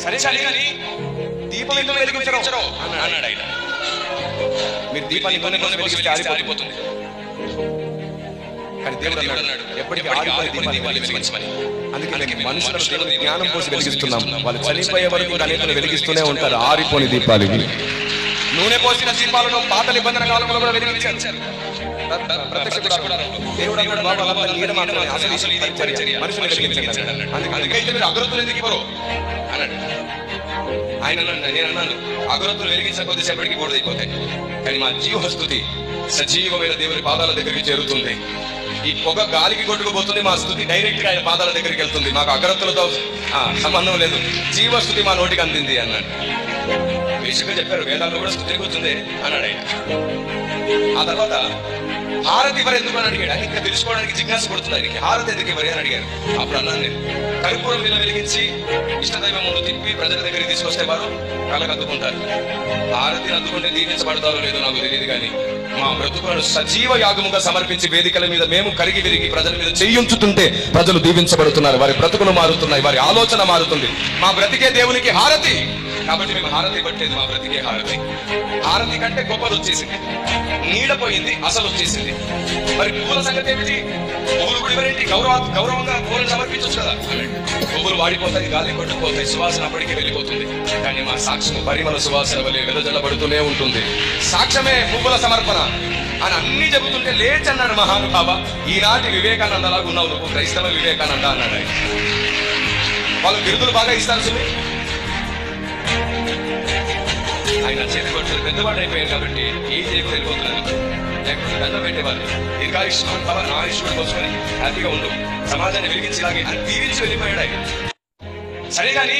సరే కానీ దీపం ఎందుకు వెలిగించరు అన్నాడు ఆయన. మీరు దీపాన్ని నూనె వెలిగిస్తే ఆరిపోతుంది. కానీ దేవుడు అన్నాడు ఎప్పటికీ ఆరిపోయే దీపాన్ని వెలిగించమని. అందుకే మనుషులను దేవుడు జ్ఞానం పోసి వెలిగిస్తున్నాం. వాళ్ళు చనిపోయే వరకు అనేకలు వెలిగిస్తూనే ఉంటారు ఆరిపోని దీపాలు ఇవి. నూనె పోసిన దీపాలను పాత నిబంధన కాలంలో కూడా వెలిగించారు. దేవుడు అన్నాడు బాబు అలా నీడ మాత్రమే అసలు ఇది పరిచర్య మనుషులు వెలిగించాడు అన్నాడు. అందుకైతే మీరు అగరత్తులు ఎందుకు ఇవ్వరు అన్నాడు ఆయన. నేను అన్నాను అగరత్తులు వెలిగించిన కొద్దిసేపటికి బోర్డైపోతాయి, కానీ మా జీవస్తుతి సజీవమైన దేవుని పాదాల దగ్గరికి చేరుతుంది. ఈ పొగ గాలికి కొట్టుకుపోతుంది, మా స్థుతి డైరెక్ట్ గా ఆయన పాదాల దగ్గరికి వెళ్తుంది. మాకు అగరత్తులతో సంబంధం లేదు, జీవస్థుతి మా నోటికి అందింది అన్నాడు. విషయంగా చెప్పారు వేదాల్లో కూడా స్థుతి పోతుంది అన్నాడు ఆయన. ఆ తర్వాత హారతి ఎవరు ఎందుకు అని అడిగాడు. ఆయన ఇంకా తెలుసుకోవడానికి జిజ్ఞాస పడుతుంది ఆయనకి. హారతి ఎందుకు ఎవరు అని అడిగారు. అప్పుడు అన్నాను నేను కర్పూరం మీద వెలిగించి ఇష్టదైవం ముందు తిప్పి ప్రజల దగ్గరికి తీసుకొస్తే వారు కళ్ళకు అద్దుకుంటారు. హారతిని అద్దుకుంటే దీవించబడతారో లేదో నాకు తెలియదు, కానీ మా బ్రతుకులను సజీవ యాగముగా సమర్పించి వేదికల మీద మేము కరిగి విరిగి ప్రజల మీద చెయ్యుంచుతుంటే ప్రజలు దీవించబడుతున్నారు, వారి బ్రతుకులు మారుతున్నాయి, వారి ఆలోచన మారుతుంది. మా బ్రతికే దేవునికి హారతి, కాబట్టి మేము హారతి పట్టేది మా బ్రతికే హారతి. హారతి కంటే గొప్పలు వచ్చేసింది, నీడ పోయింది, అసలు వచ్చేసింది. మరి పువ్వుల సంగతి ఏమిటి? పువ్వులు కూడా ఎవరేంటి గౌరవంగా పువ్వులను సమర్పించవచ్చు కదా. పువ్వులు వాడిపోతాయి, గాలి కొట్టుకుపోతాయి, సువాసన అప్పటికే వెళ్ళిపోతుంది. కానీ మా సాక్ష్యం పరిమళ సువాసన వలె వెదజల్లబడుతూనే ఉంటుంది. సాక్ష్యమే పువ్వుల సమర్పణ అని అన్ని చెబుతుంటే లేచన్నాడు మహానుభావ. ఈనాటి వివేకానందలాగా ఉన్నావు నువ్వు, క్రైస్తవ వివేకానంద అన్నాడు ఆయన. వాళ్ళు బిరుదులు బాగా ఇస్తారు సుమి. ఆయన చేతి పట్టుకుని పెద్దవాడు అయిపోయారు కాబట్టి ఏ చేయకు వెళ్ళిపోతున్నారు, లేకపోతే దండం పెట్టేవాళ్ళు. ఇంకా ఇష్టం కావాలి నా ఇష్టం కోసుకొని హ్యాపీగా ఉండు, సమాజాన్ని వెలిగించి లాగే అని దీవించి వెళ్ళిపోయాడు ఆయన. సరే కానీ